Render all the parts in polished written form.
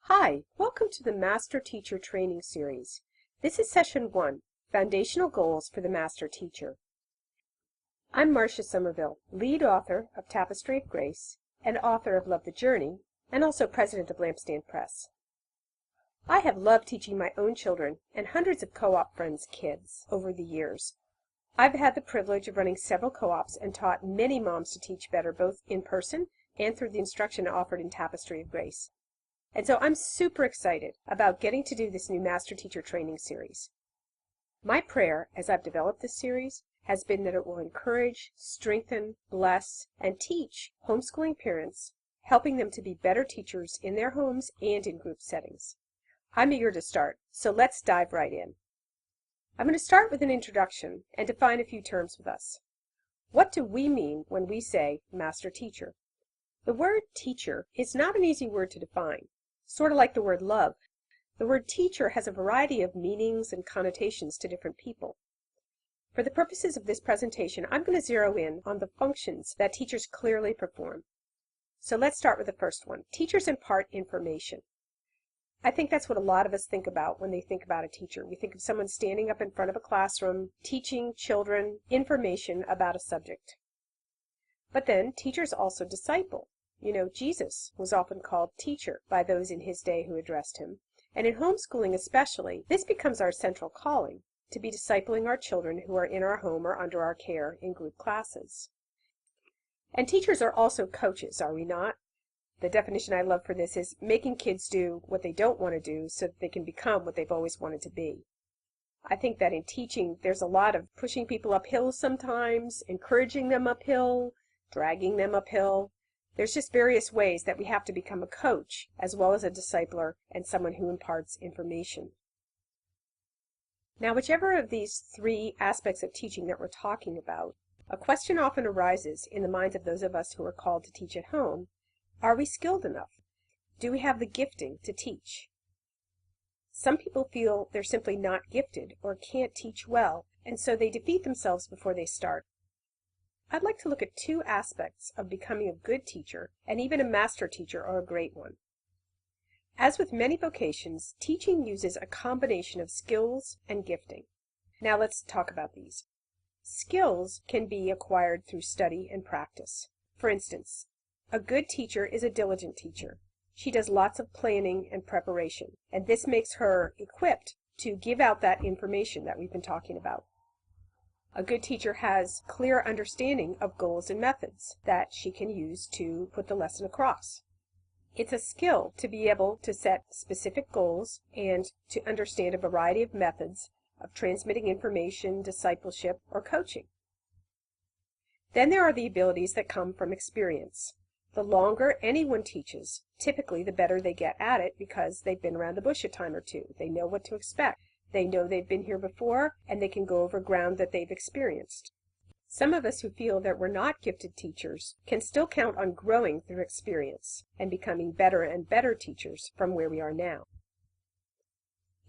Hi, welcome to the Master Teacher Training Series. This is Session 1, Foundational Goals for the Master Teacher. I'm Marcia Somerville, lead author of Tapestry of Grace and author of Love the Journey, and also president of Lampstand Press. I have loved teaching my own children and hundreds of co-op friends' kids over the years. I've had the privilege of running several co-ops and taught many moms to teach better both in person and through the instruction offered in Tapestry of Grace. And so I'm super excited about getting to do this new Master Teacher Training Series. My prayer as I've developed this series has been that it will encourage, strengthen, bless, and teach homeschooling parents, helping them to be better teachers in their homes and in group settings. I'm eager to start, so let's dive right in. I'm going to start with an introduction and define a few terms with us. What do we mean when we say Master Teacher? The word teacher is not an easy word to define. Sort of like the word love, the word teacher has a variety of meanings and connotations to different people. For the purposes of this presentation, I'm going to zero in on the functions that teachers clearly perform. So let's start with the first one. Teachers impart information. I think that's what a lot of us think about when they think about a teacher. We think of someone standing up in front of a classroom, teaching children information about a subject. But then teachers also disciple. You know, Jesus was often called teacher by those in his day who addressed him. And in homeschooling especially, this becomes our central calling, to be discipling our children who are in our home or under our care in group classes. And teachers are also coaches, are we not? The definition I love for this is making kids do what they don't want to do so that they can become what they've always wanted to be. I think that in teaching, there's a lot of pushing people uphill sometimes, encouraging them uphill, dragging them uphill. There's just various ways that we have to become a coach as well as a discipler and someone who imparts information. Now, whichever of these three aspects of teaching that we're talking about, a question often arises in the minds of those of us who are called to teach at home. Are we skilled enough? Do we have the gifting to teach? Some people feel they're simply not gifted or can't teach well, and so they defeat themselves before they start. I'd like to look at two aspects of becoming a good teacher, and even a master teacher or a great one. As with many vocations, teaching uses a combination of skills and gifting. Now let's talk about these. Skills can be acquired through study and practice. For instance, a good teacher is a diligent teacher. She does lots of planning and preparation, and this makes her equipped to give out that information that we've been talking about. A good teacher has clear understanding of goals and methods that she can use to put the lesson across. It's a skill to be able to set specific goals and to understand a variety of methods of transmitting information, discipleship, or coaching. Then there are the abilities that come from experience. The longer anyone teaches, typically the better they get at it because they've been around the bush a time or two. They know what to expect. They know they've been here before, and they can go over ground that they've experienced. Some of us who feel that we're not gifted teachers can still count on growing through experience and becoming better and better teachers from where we are now.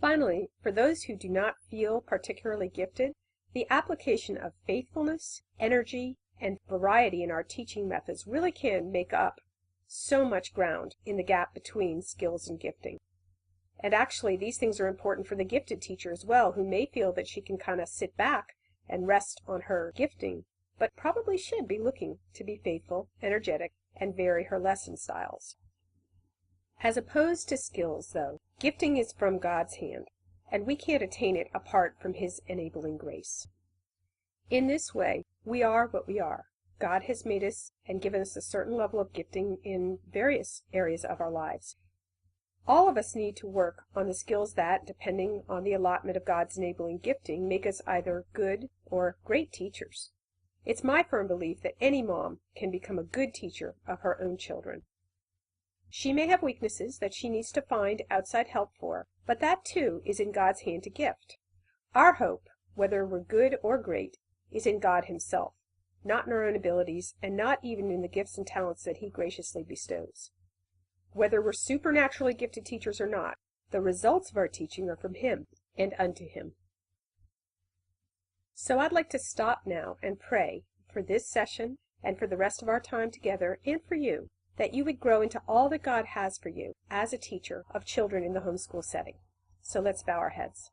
Finally, for those who do not feel particularly gifted, the application of faithfulness, energy, and variety in our teaching methods really can make up so much ground in the gap between skills and gifting. And actually, these things are important for the gifted teacher as well, who may feel that she can kind of sit back and rest on her gifting, but probably should be looking to be faithful, energetic, and vary her lesson styles. As opposed to skills, though, gifting is from God's hand, and we can't attain it apart from His enabling grace. In this way, we are what we are. God has made us and given us a certain level of gifting in various areas of our lives. All of us need to work on the skills that, depending on the allotment of God's enabling gifting, make us either good or great teachers. It's my firm belief that any mom can become a good teacher of her own children. She may have weaknesses that she needs to find outside help for, but that too is in God's hand to gift. Our hope, whether we're good or great, is in God Himself, not in our own abilities, and not even in the gifts and talents that He graciously bestows. Whether we're supernaturally gifted teachers or not, the results of our teaching are from Him and unto Him. So I'd like to stop now and pray for this session and for the rest of our time together and for you, that you would grow into all that God has for you as a teacher of children in the homeschool setting. So let's bow our heads.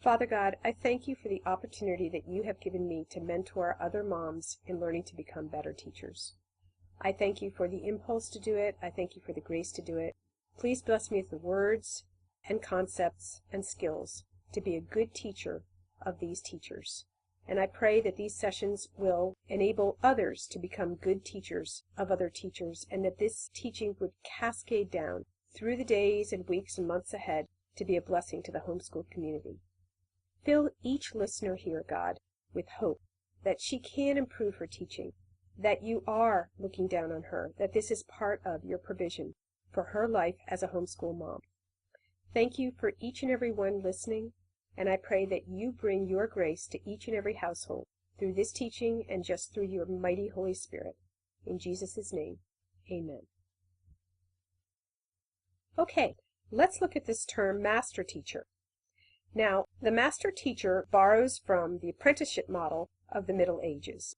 Father God, I thank you for the opportunity that you have given me to mentor other moms in learning to become better teachers. I thank you for the impulse to do it. I thank you for the grace to do it. Please bless me with the words and concepts and skills to be a good teacher of these teachers. And I pray that these sessions will enable others to become good teachers of other teachers, and that this teaching would cascade down through the days and weeks and months ahead to be a blessing to the homeschool community. Fill each listener here, God, with hope that she can improve her teaching, that you are looking down on her, that this is part of your provision for her life as a homeschool mom. Thank you for each and every one listening, and I pray that you bring your grace to each and every household through this teaching and just through your mighty Holy Spirit. In Jesus' name, amen. Okay, let's look at this term, master teacher. Now, the master teacher borrows from the apprenticeship model of the Middle Ages.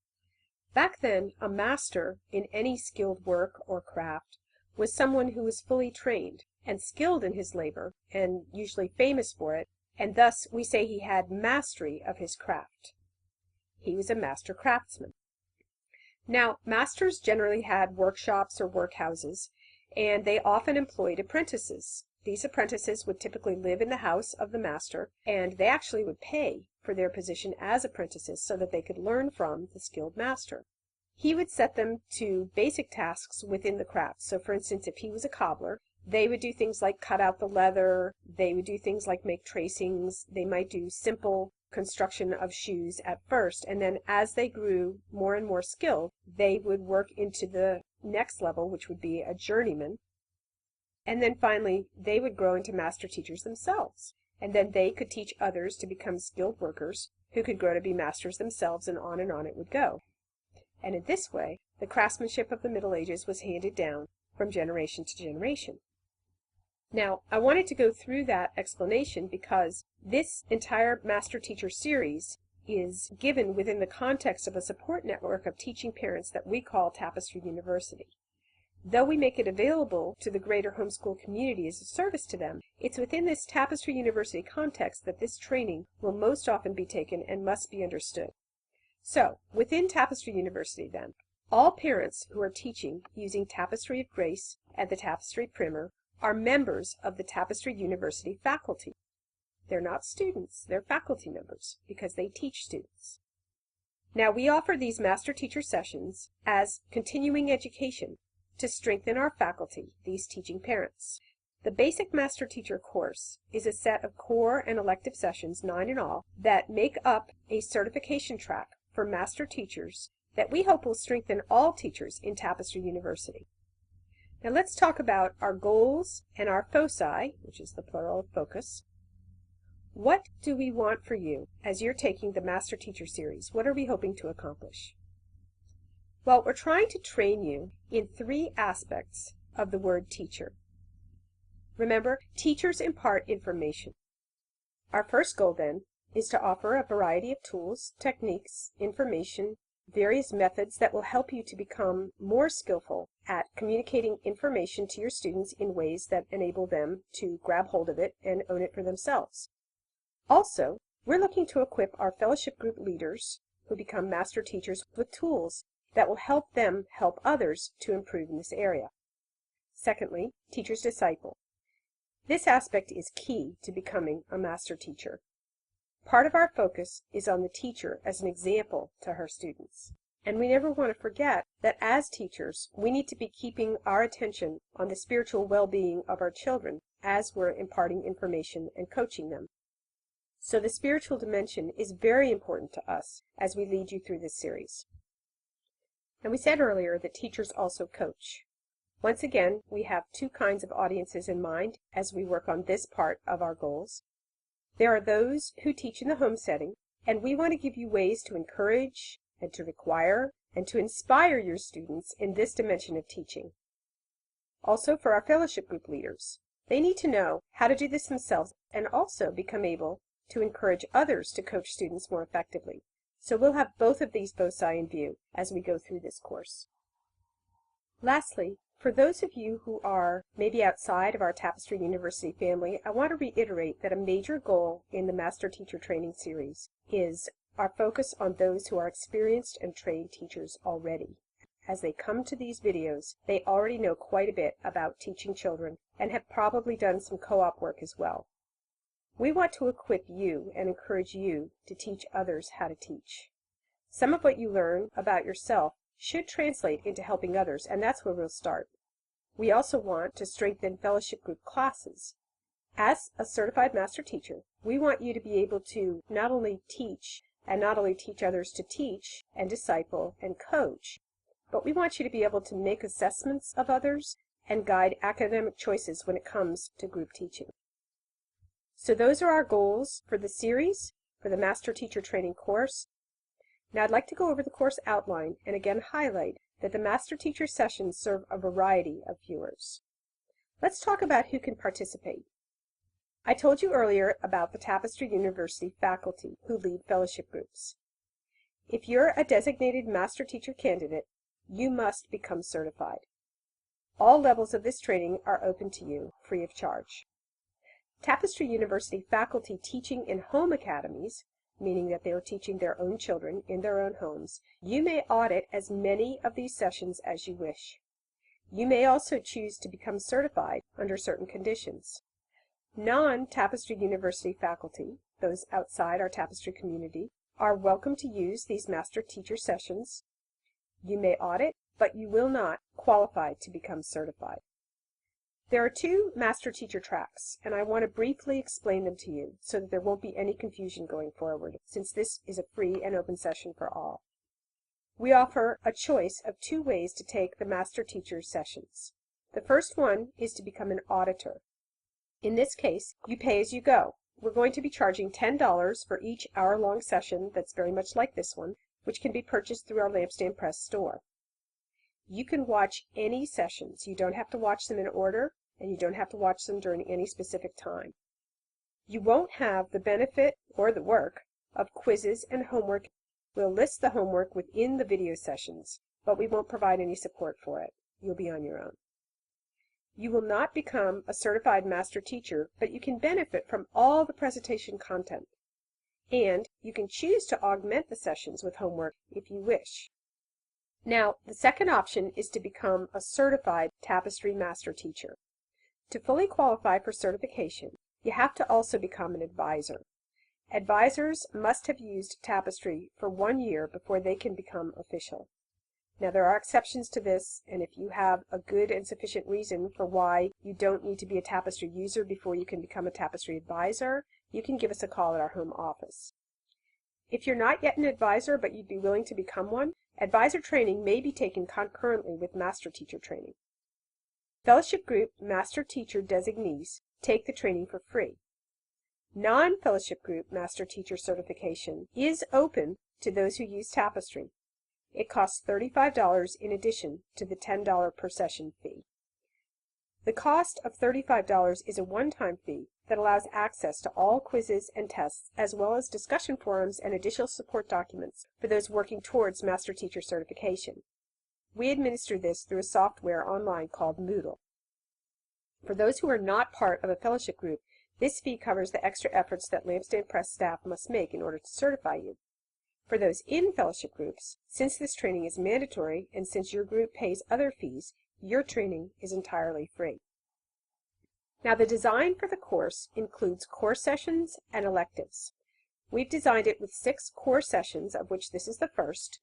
Back then, a master in any skilled work or craft was someone who was fully trained and skilled in his labor, and usually famous for it, and thus we say he had mastery of his craft. He was a master craftsman. Now, masters generally had workshops or workhouses, and they often employed apprentices. These apprentices would typically live in the house of the master, and they actually would pay for their position as apprentices so that they could learn from the skilled master. He would set them to basic tasks within the craft. So for instance, if he was a cobbler, they would do things like cut out the leather, they would do things like make tracings, they might do simple construction of shoes at first, and then as they grew more and more skilled, they would work into the next level, which would be a journeyman, and then finally they would grow into master teachers themselves, and then they could teach others to become skilled workers who could grow to be masters themselves, and on it would go. And in this way, the craftsmanship of the Middle Ages was handed down from generation to generation. Now, I wanted to go through that explanation because this entire Master Teacher series is given within the context of a support network of teaching parents that we call Tapestry University. Though we make it available to the greater homeschool community as a service to them, it's within this Tapestry University context that this training will most often be taken and must be understood. So, within Tapestry University then, all parents who are teaching using Tapestry of Grace and the Tapestry Primer are members of the Tapestry University faculty. They're not students, they're faculty members because they teach students. Now, we offer these Master Teacher sessions as continuing education to strengthen our faculty, these teaching parents. The Basic Master Teacher course is a set of core and elective sessions, 9 in all, that make up a certification track for master teachers that we hope will strengthen all teachers in Tapestry University. Now let's talk about our goals and our foci, which is the plural of focus. What do we want for you as you're taking the Master Teacher series? What are we hoping to accomplish? Well, we're trying to train you in 3 aspects of the word teacher. Remember, teachers impart information. Our first goal then is to offer a variety of tools, techniques, information, various methods that will help you to become more skillful at communicating information to your students in ways that enable them to grab hold of it and own it for themselves. Also, we're looking to equip our fellowship group leaders who become master teachers with tools that will help them help others to improve in this area. Secondly, teacher's disciple. This aspect is key to becoming a master teacher. Part of our focus is on the teacher as an example to her students. And we never want to forget that as teachers, we need to be keeping our attention on the spiritual well-being of our children as we're imparting information and coaching them. So the spiritual dimension is very important to us as we lead you through this series. And we said earlier that teachers also coach. Once again, we have 2 kinds of audiences in mind as we work on this part of our goals. There are those who teach in the home setting, and we want to give you ways to encourage and to require and to inspire your students in this dimension of teaching. Also for our fellowship group leaders, they need to know how to do this themselves and also become able to encourage others to coach students more effectively. So we'll have both of these foci in view as we go through this course. Lastly, For those of you who are maybe outside of our Tapestry University family, I want to reiterate that a major goal in the Master Teacher Training Series is our focus on those who are experienced and trained teachers already. As they come to these videos, they already know quite a bit about teaching children and have probably done some co-op work as well. We want to equip you and encourage you to teach others how to teach. Some of what you learn about yourself should translate into helping others, and that's where we'll start. We also want to strengthen fellowship group classes. As a certified master teacher, we want you to be able to not only teach others to teach and disciple and coach, but we want you to be able to make assessments of others and guide academic choices when it comes to group teaching. So those are our goals for the series, for the Master Teacher Training course. Now I'd like to go over the course outline and again highlight that the Master Teacher sessions serve a variety of viewers. Let's talk about who can participate. I told you earlier about the Tapestry University faculty who lead fellowship groups. If you're a designated Master Teacher candidate, you must become certified. All levels of this training are open to you, free of charge. Tapestry University faculty teaching in home academies, meaning that they are teaching their own children in their own homes, you may audit as many of these sessions as you wish. You may also choose to become certified under certain conditions. Non-Tapestry University faculty, those outside our Tapestry community, are welcome to use these Master Teacher sessions. You may audit, but you will not qualify to become certified. There are two Master Teacher tracks, and I want to briefly explain them to you so that there won't be any confusion going forward, since this is a free and open session for all. We offer a choice of two ways to take the Master Teacher sessions. The first one is to become an auditor. In this case, you pay as you go. We're going to be charging $10 for each hour-long session that's very much like this one, which can be purchased through our Lampstand Press store. You can watch any sessions. You don't have to watch them in order, and you don't have to watch them during any specific time. You won't have the benefit or the work of quizzes and homework. We'll list the homework within the video sessions, but we won't provide any support for it. You'll be on your own. You will not become a certified master teacher, but you can benefit from all the presentation content. And you can choose to augment the sessions with homework if you wish. Now, the second option is to become a certified Tapestry master teacher. To fully qualify for certification, you have to also become an advisor. Advisors must have used Tapestry for 1 year before they can become official. Now, there are exceptions to this, and if you have a good and sufficient reason for why you don't need to be a Tapestry user before you can become a Tapestry advisor, you can give us a call at our home office. If you're not yet an advisor, but you'd be willing to become one, advisor training may be taken concurrently with master teacher training. Fellowship Group Master Teacher designees take the training for free. Non-Fellowship Group Master Teacher certification is open to those who use Tapestry. It costs $35 in addition to the $10 per session fee. The cost of $35 is a one-time fee that allows access to all quizzes and tests, as well as discussion forums and additional support documents for those working towards Master Teacher certification. We administer this through a software online called Moodle. For those who are not part of a fellowship group, this fee covers the extra efforts that Lampstand Press staff must make in order to certify you. For those in fellowship groups, since this training is mandatory and since your group pays other fees, your training is entirely free. Now, the design for the course includes core sessions and electives. We've designed it with 6 core sessions, of which this is the first.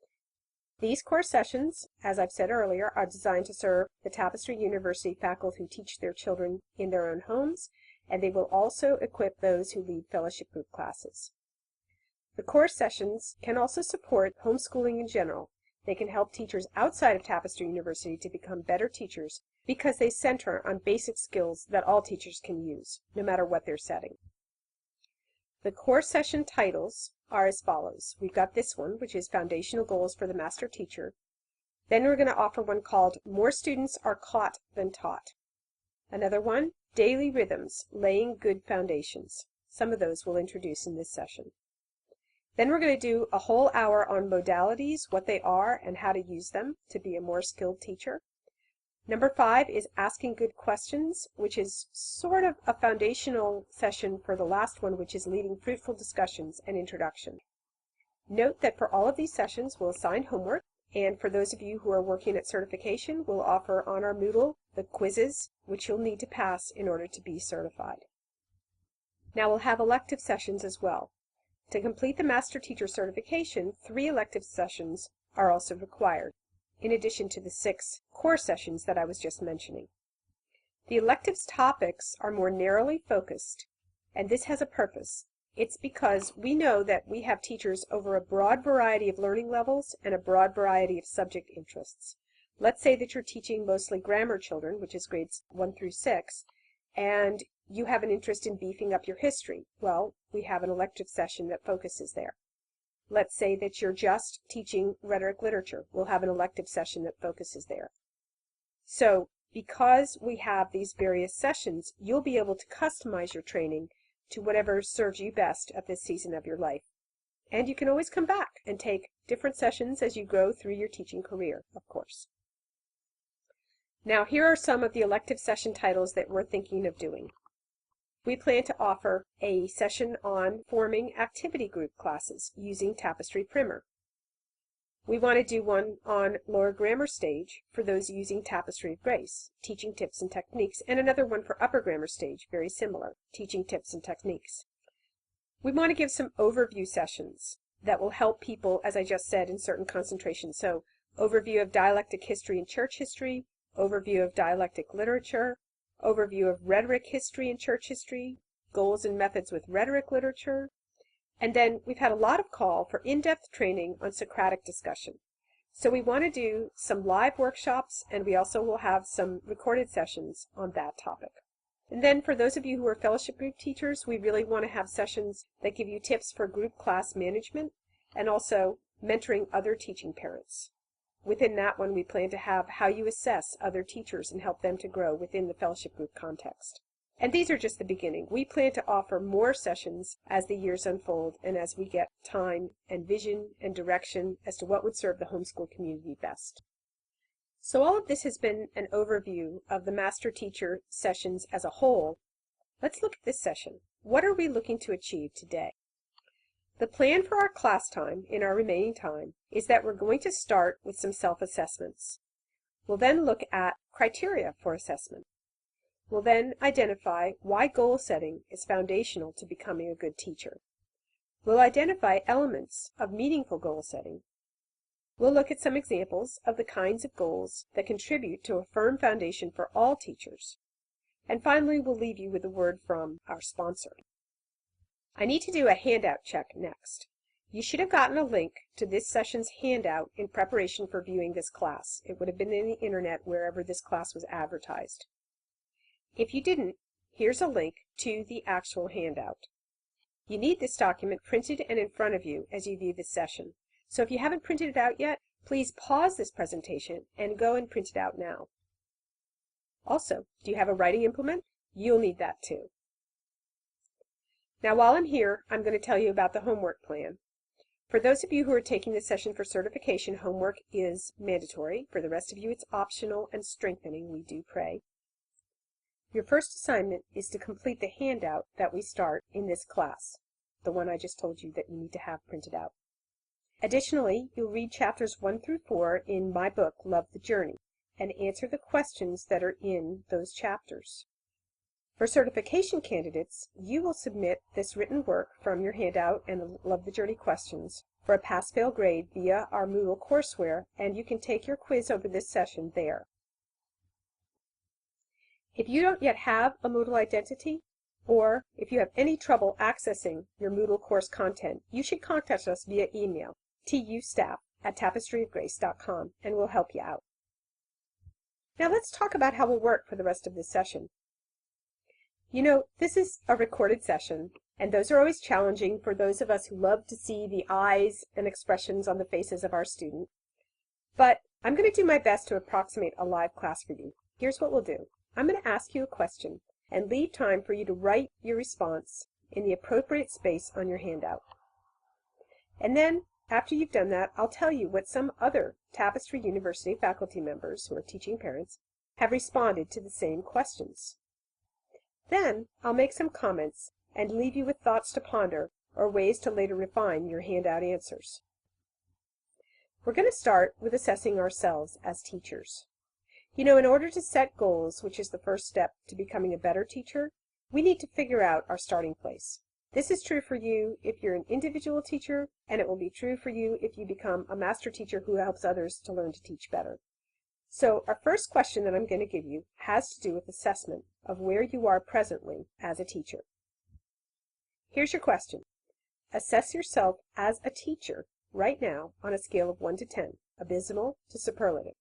These core sessions, as I've said earlier, are designed to serve the Tapestry University faculty who teach their children in their own homes, and they will also equip those who lead fellowship group classes. The core sessions can also support homeschooling in general. They can help teachers outside of Tapestry University to become better teachers because they center on basic skills that all teachers can use, no matter what their setting. The core session titles are as follows. We've got this one, which is Foundational Goals for the Master Teacher. Then we're going to offer one called More Students Are Caught Than Taught. Another one, Daily Rhythms, Laying Good Foundations. Some of those we'll introduce in this session. Then we're going to do a whole hour on modalities, what they are, and how to use them to be a more skilled teacher. Number 5 is asking good questions, which is sort of a foundational session for the last one, which is leading fruitful discussions and introduction. Note that for all of these sessions, we'll assign homework, and for those of you who are working at certification, we'll offer on our Moodle the quizzes, which you'll need to pass in order to be certified. Now we'll have elective sessions as well. To complete the Master Teacher certification, 3 elective sessions are also required, in addition to the 6 core sessions that I was just mentioning. The electives topics are more narrowly focused, and this has a purpose. It's because we know that we have teachers over a broad variety of learning levels and a broad variety of subject interests. Let's say that you're teaching mostly grammar children, which is grades 1 through 6, and you have an interest in beefing up your history. Well, we have an elective session that focuses there. Let's say that you're just teaching rhetoric literature. We'll have an elective session that focuses there. So, because we have these various sessions, you'll be able to customize your training to whatever serves you best at this season of your life. And you can always come back and take different sessions as you grow through your teaching career, of course. Now, here are some of the elective session titles that we're thinking of doing. We plan to offer a session on forming activity group classes using Tapestry Primer. We want to do one on lower grammar stage for those using Tapestry of Grace, teaching tips and techniques, and another one for upper grammar stage, very similar, teaching tips and techniques. We want to give some overview sessions that will help people, as I just said, in certain concentrations. So, overview of dialectic history and church history, overview of dialectic literature, overview of rhetoric history and church history, goals and methods with rhetoric literature, and then we've had a lot of call for in-depth training on Socratic discussion. So we want to do some live workshops, and we also will have some recorded sessions on that topic. And then for those of you who are fellowship group teachers, we really want to have sessions that give you tips for group class management and also mentoring other teaching parents. Within that one, we plan to have how you assess other teachers and help them to grow within the fellowship group context. And these are just the beginning. We plan to offer more sessions as the years unfold and as we get time and vision and direction as to what would serve the homeschool community best. So all of this has been an overview of the Master Teacher sessions as a whole. Let's look at this session. What are we looking to achieve today? The plan for our class time, in our remaining time, is that we're going to start with some self-assessments. We'll then look at criteria for assessment. We'll then identify why goal setting is foundational to becoming a good teacher. We'll identify elements of meaningful goal setting. We'll look at some examples of the kinds of goals that contribute to a firm foundation for all teachers. And finally, we'll leave you with a word from our sponsor. I need to do a handout check next. You should have gotten a link to this session's handout in preparation for viewing this class. It would have been in the internet wherever this class was advertised. If you didn't, here's a link to the actual handout. You need this document printed and in front of you as you view this session. So if you haven't printed it out yet, please pause this presentation and go and print it out now. Also, do you have a writing implement? You'll need that too. Now while I'm here, I'm going to tell you about the homework plan. For those of you who are taking this session for certification, homework is mandatory. For the rest of you, it's optional and strengthening, we do pray. Your first assignment is to complete the handout that we start in this class, the one I just told you that you need to have printed out. Additionally, you'll read chapters 1 through 4 in my book, Love the Journey, and answer the questions that are in those chapters. For certification candidates, you will submit this written work from your handout and the Love the Journey questions for a pass-fail grade via our Moodle courseware, and you can take your quiz over this session there. If you don't yet have a Moodle identity, or if you have any trouble accessing your Moodle course content, you should contact us via email, tustaff@tapestryofgrace.com, and we'll help you out. Now let's talk about how we'll work for the rest of this session. You know, this is a recorded session, and those are always challenging for those of us who love to see the eyes and expressions on the faces of our student. But I'm going to do my best to approximate a live class for you. Here's what we'll do. I'm going to ask you a question and leave time for you to write your response in the appropriate space on your handout. And then, after you've done that, I'll tell you what some other Tapestry University faculty members who are teaching parents have responded to the same questions. Then I'll make some comments and leave you with thoughts to ponder or ways to later refine your handout answers. We're going to start with assessing ourselves as teachers. You know, in order to set goals, which is the first step to becoming a better teacher, we need to figure out our starting place. This is true for you if you're an individual teacher, and it will be true for you if you become a master teacher who helps others to learn to teach better. So our first question that I'm going to give you has to do with assessment of where you are presently as a teacher. Here's your question. Assess yourself as a teacher right now on a scale of 1 to 10, abysmal to superlative.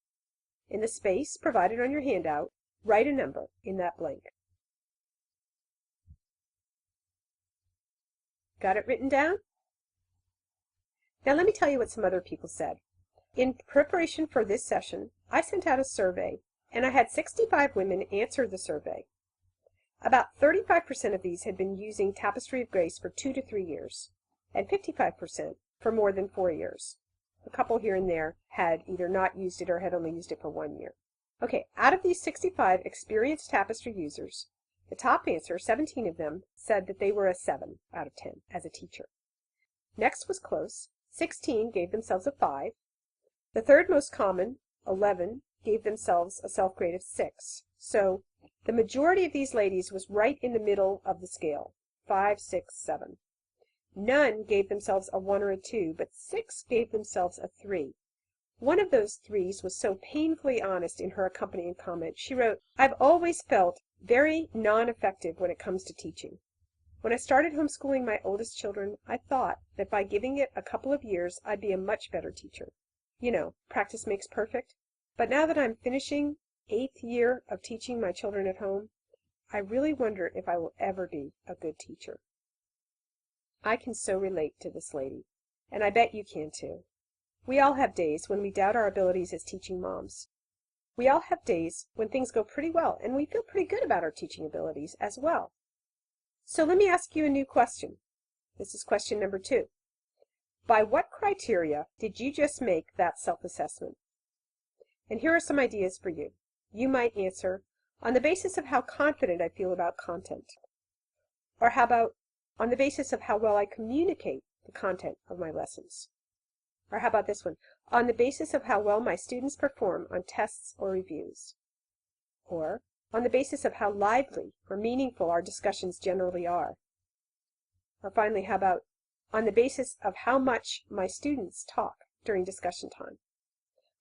In the space provided on your handout, write a number in that blank. Got it written down? Now let me tell you what some other people said. In preparation for this session, I sent out a survey, and I had 65 women answer the survey. About 35% of these had been using Tapestry of Grace for 2 to 3 years, and 55% for more than 4 years. A couple here and there had either not used it or had only used it for 1 year. Okay, out of these 65 experienced Tapestry users, the top answer, 17 of them, said that they were a 7 out of 10 as a teacher. Next was close. 16 gave themselves a 5. The third most common, 11, gave themselves a self-grade of 6. So the majority of these ladies was right in the middle of the scale, 5, 6, 7. None gave themselves a 1 or a 2, but 6 gave themselves a 3. One of those 3s was so painfully honest in her accompanying comment. She wrote, "I've always felt very non-effective when it comes to teaching. When I started homeschooling my oldest children, I thought that by giving it a couple of years, I'd be a much better teacher. You know, practice makes perfect. But now that I'm finishing 8th year of teaching my children at home, I really wonder if I will ever be a good teacher." I can so relate to this lady, and I bet you can too. We all have days when we doubt our abilities as teaching moms. We all have days when things go pretty well, and we feel pretty good about our teaching abilities as well. So let me ask you a new question. This is question number 2. By what criteria did you just make that self-assessment? And here are some ideas for you. You might answer, on the basis of how confident I feel about content. Or how about, on the basis of how well I communicate the content of my lessons. Or how about this one? On the basis of how well my students perform on tests or reviews. Or on the basis of how lively or meaningful our discussions generally are. Or finally, how about on the basis of how much my students talk during discussion time.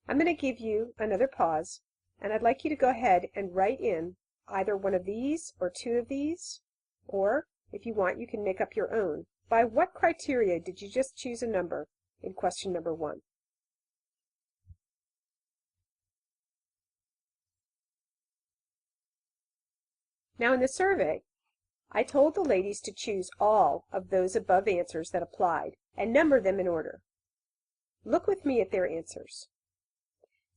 I'm going to give you another pause, and I'd like you to go ahead and write in either one of these or 2 of these, or if you want, you can make up your own. By what criteria did you just choose a number in question number 1? Now in the survey, I told the ladies to choose all of those above answers that applied and number them in order. Look with me at their answers.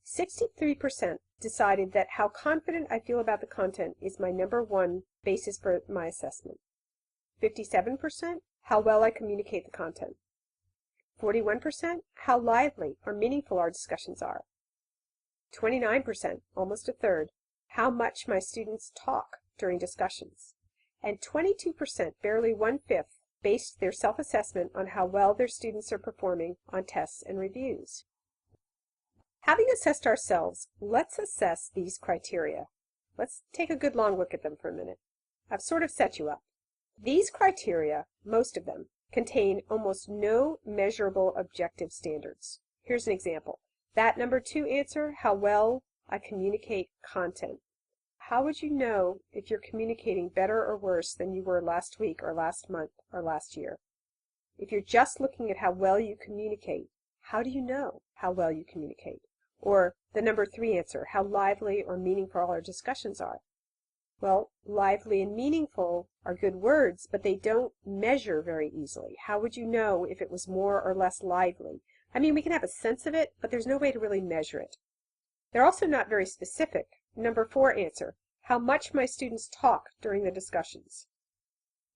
63% decided that how confident I feel about the content is my number 1 basis for my assessment. 57%, how well I communicate the content. 41%, how lively or meaningful our discussions are. 29%, almost a third, how much my students talk during discussions. And 22%, barely 1/5, based their self-assessment on how well their students are performing on tests and reviews. Having assessed ourselves, let's assess these criteria. Let's take a good long look at them for a minute. I've sort of set you up. These criteria, most of them, contain almost no measurable objective standards. Here's an example. That number 2 answer, how well I communicate content. How would you know if you're communicating better or worse than you were last week or last month or last year? If you're just looking at how well you communicate, how do you know how well you communicate? Or the number 3 answer, how lively or meaningful our discussions are. Well, lively and meaningful are good words, but they don't measure very easily. How would you know if it was more or less lively? I mean, we can have a sense of it, but there's no way to really measure it. They're also not very specific. Number 4 answer, how much my students talk during the discussions.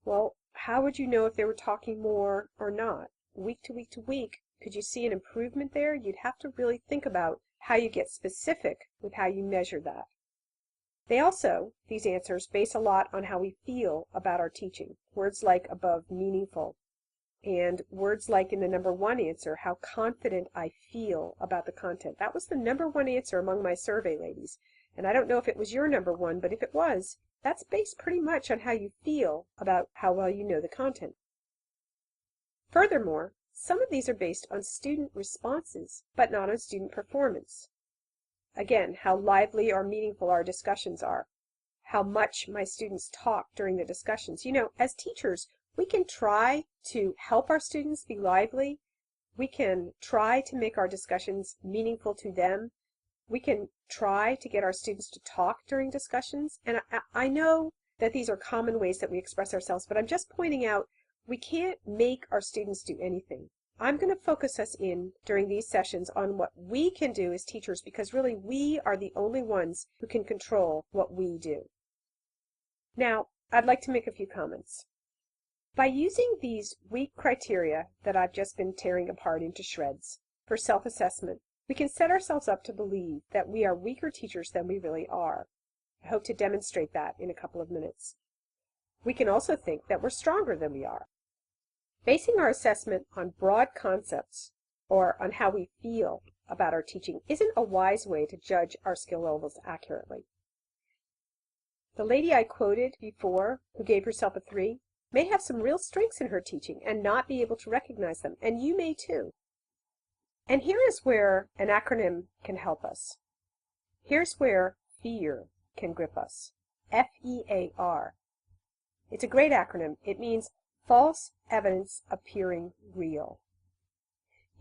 Well, how would you know if they were talking more or not? Week to week to week, could you see an improvement there? You'd have to really think about how you get specific with how you measure that. These answers, base a lot on how we feel about our teaching. Words like above meaningful, and words like in the number 1 answer, how confident I feel about the content. That was the number 1 answer among my survey ladies. And I don't know if it was your number 1, but if it was, that's based pretty much on how you feel about how well you know the content. Furthermore, some of these are based on student responses, but not on student performance. Again, how lively or meaningful our discussions are, how much my students talk during the discussions. You know, as teachers, we can try to help our students be lively. We can try to make our discussions meaningful to them. We can try to get our students to talk during discussions. And I know that these are common ways that we express ourselves, but I'm just pointing out we can't make our students do anything. I'm going to focus us in during these sessions on what we can do as teachers, because really we are the only ones who can control what we do. Now, I'd like to make a few comments. By using these weak criteria that I've just been tearing apart into shreds for self-assessment, we can set ourselves up to believe that we are weaker teachers than we really are. I hope to demonstrate that in a couple of minutes. We can also think that we're stronger than we are. Basing our assessment on broad concepts or on how we feel about our teaching isn't a wise way to judge our skill levels accurately. The lady I quoted before, who gave herself a 3, may have some real strengths in her teaching and not be able to recognize them, and you may too. And here is where an acronym can help us. Here's where FEAR can grip us. F-E-A-R. It's a great acronym. It means false evidence appearing real.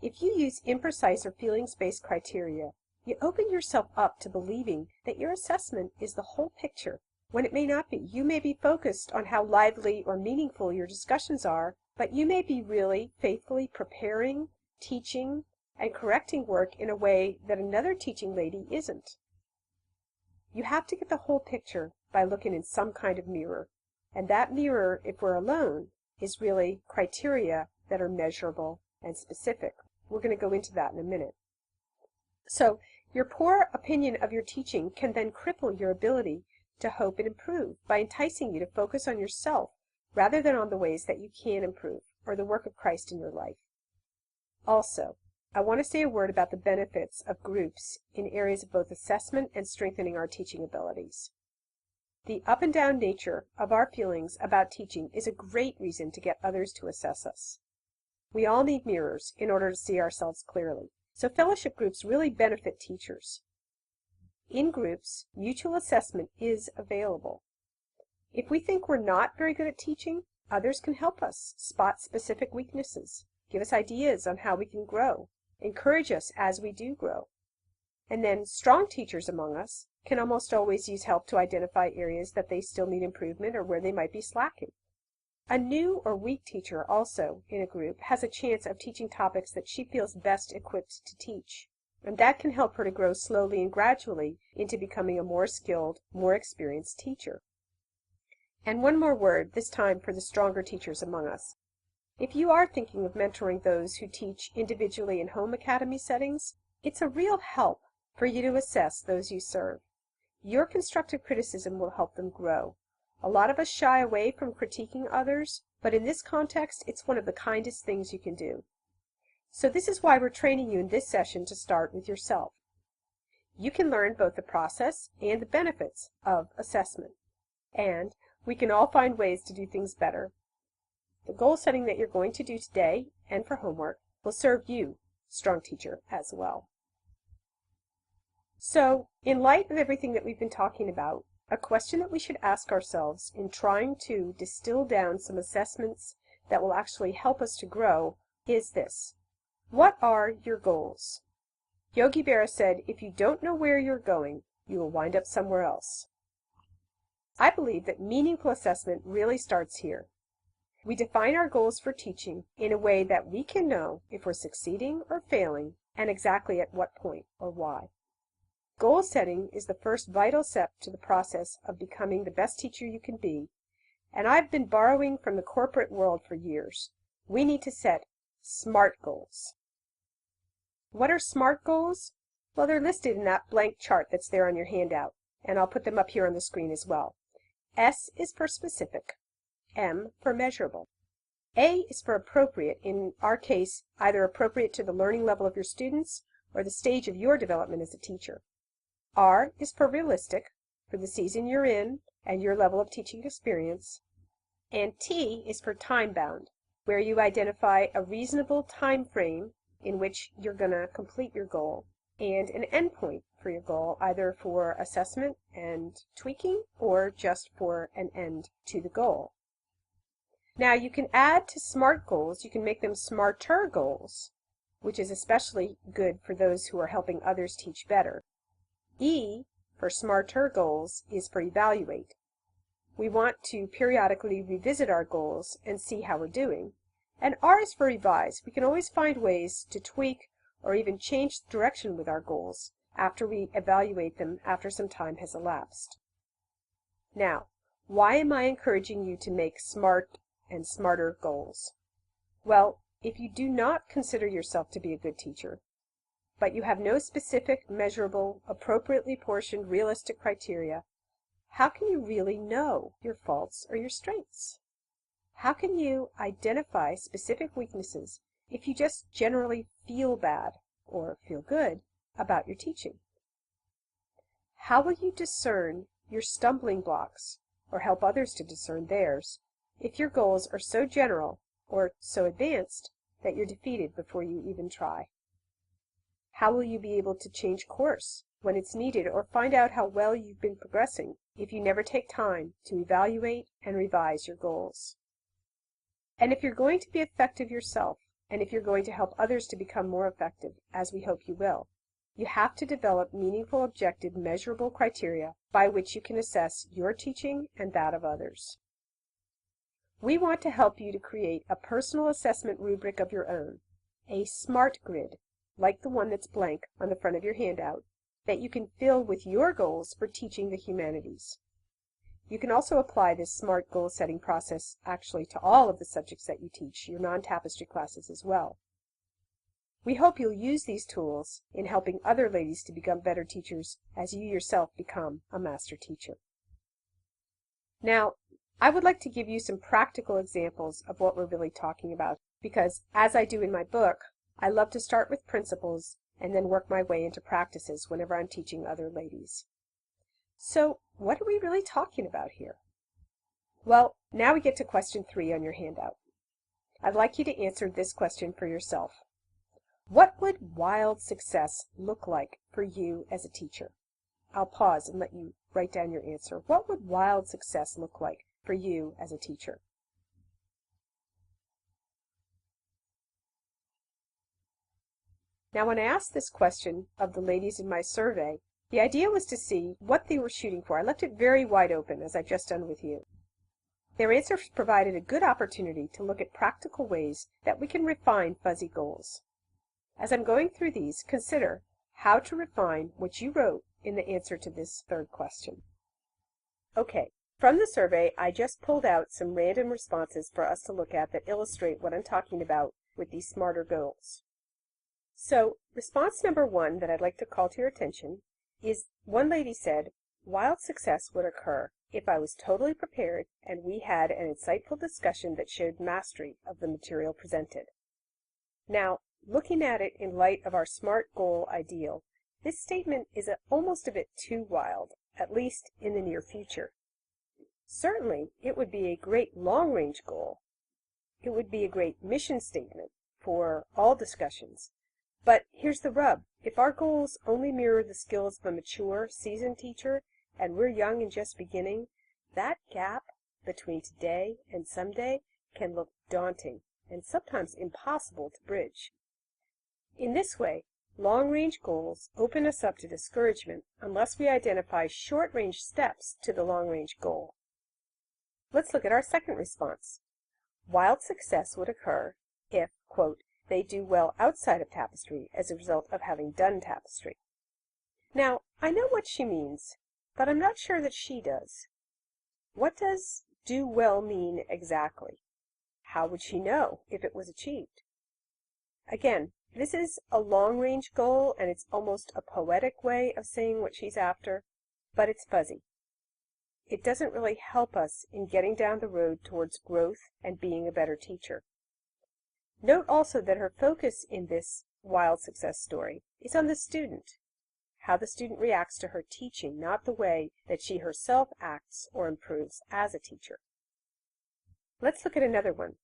If you use imprecise or feelings-based criteria, you open yourself up to believing that your assessment is the whole picture, when it may not be. You may be focused on how lively or meaningful your discussions are, but you may be really faithfully preparing, teaching, and correcting work in a way that another teaching lady isn't. You have to get the whole picture by looking in some kind of mirror, and that mirror, if we're alone, is really criteria that are measurable and specific. We're going to go into that in a minute. So your poor opinion of your teaching can then cripple your ability to hope and improve by enticing you to focus on yourself rather than on the ways that you can improve or the work of Christ in your life. Also, I want to say a word about the benefits of groups in areas of both assessment and strengthening our teaching abilities. The up and down nature of our feelings about teaching is a great reason to get others to assess us. We all need mirrors in order to see ourselves clearly, so fellowship groups really benefit teachers. In groups, mutual assessment is available. If we think we're not very good at teaching, others can help us spot specific weaknesses, give us ideas on how we can grow, encourage us as we do grow. And then strong teachers among us can almost always use help to identify areas that they still need improvement or where they might be slacking. A new or weak teacher also in a group has a chance of teaching topics that she feels best equipped to teach, and that can help her to grow slowly and gradually into becoming a more skilled, more experienced teacher. And one more word, this time for the stronger teachers among us. If you are thinking of mentoring those who teach individually in home academy settings, it's a real help for you to assess those you serve. Your constructive criticism will help them grow. A lot of us shy away from critiquing others, but in this context, it's one of the kindest things you can do. So this is why we're training you in this session to start with yourself. You can learn both the process and the benefits of assessment, and we can all find ways to do things better. The goal setting that you're going to do today and for homework will serve you, strong teacher, as well. So, in light of everything that we've been talking about, a question that we should ask ourselves in trying to distill down some assessments that will actually help us to grow is this: what are your goals? Yogi Berra said, if you don't know where you're going, you will wind up somewhere else. I believe that meaningful assessment really starts here. We define our goals for teaching in a way that we can know if we're succeeding or failing and exactly at what point or why. Goal setting is the first vital step to the process of becoming the best teacher you can be, and I've been borrowing from the corporate world for years. We need to set SMART goals. What are SMART goals? Well, they're listed in that blank chart that's there on your handout, and I'll put them up here on the screen as well. S is for specific, M for measurable. A is for appropriate, in our case, either appropriate to the learning level of your students or the stage of your development as a teacher. R is for realistic, for the season you're in and your level of teaching experience. And T is for time-bound, where you identify a reasonable time frame in which you're going to complete your goal, and an endpoint for your goal, either for assessment and tweaking or just for an end to the goal. Now you can add to SMART goals, you can make them SMARTer goals, which is especially good for those who are helping others teach better. E for SMARTer goals is for evaluate. We want to periodically revisit our goals and see how we're doing. And R is for revise. We can always find ways to tweak or even change direction with our goals after we evaluate them after some time has elapsed. Now, why am I encouraging you to make SMART and SMARTer goals? Well, if you do not consider yourself to be a good teacher, but you have no specific, measurable, appropriately portioned, realistic criteria, how can you really know your faults or your strengths? How can you identify specific weaknesses if you just generally feel bad or feel good about your teaching? How will you discern your stumbling blocks or help others to discern theirs if your goals are so general or so advanced that you're defeated before you even try? How will you be able to change course when it's needed or find out how well you've been progressing if you never take time to evaluate and revise your goals? And if you're going to be effective yourself, and if you're going to help others to become more effective, as we hope you will, you have to develop meaningful, objective, measurable criteria by which you can assess your teaching and that of others. We want to help you to create a personal assessment rubric of your own, a SMART grid, like the one that's blank on the front of your handout, that you can fill with your goals for teaching the humanities. You can also apply this SMART goal setting process actually to all of the subjects that you teach, your non-tapestry classes as well. We hope you'll use these tools in helping other ladies to become better teachers as you yourself become a master teacher. Now, I would like to give you some practical examples of what we're really talking about, because as I do in my book, I love to start with principles and then work my way into practices whenever I'm teaching other ladies. So, what are we really talking about here? Well, now we get to question 3 on your handout. I'd like you to answer this question for yourself. What would wild success look like for you as a teacher? I'll pause and let you write down your answer. What would wild success look like for you as a teacher? Now, when I asked this question of the ladies in my survey, the idea was to see what they were shooting for. I left it very wide open, as I've just done with you. Their answers provided a good opportunity to look at practical ways that we can refine fuzzy goals. As I'm going through these, consider how to refine what you wrote in the answer to this third question. Okay, from the survey, I just pulled out some random responses for us to look at that illustrate what I'm talking about with these SMARTer goals. So, response number 1 that I'd like to call to your attention is one lady said, wild success would occur if I was totally prepared and we had an insightful discussion that showed mastery of the material presented. Now, looking at it in light of our SMART goal ideal, this statement is almost a bit too wild, at least in the near future. Certainly, it would be a great long-range goal. It would be a great mission statement for all discussions. But here's the rub. If our goals only mirror the skills of a mature, seasoned teacher, and we're young and just beginning, that gap between today and someday can look daunting and sometimes impossible to bridge. In this way, long-range goals open us up to discouragement unless we identify short-range steps to the long-range goal. Let's look at our second response. Wild success would occur if, quote, they do well outside of tapestry as a result of having done tapestry. Now, I know what she means, but I'm not sure that she does. What does do well mean exactly? How would she know if it was achieved? Again, this is a long-range goal, and it's almost a poetic way of saying what she's after. but it's fuzzy. It doesn't really help us in getting down the road towards growth and being a better teacher. Note also that her focus in this wild success story is on the student, how the student reacts to her teaching, not the way that she herself acts or improves as a teacher. Let's look at another one.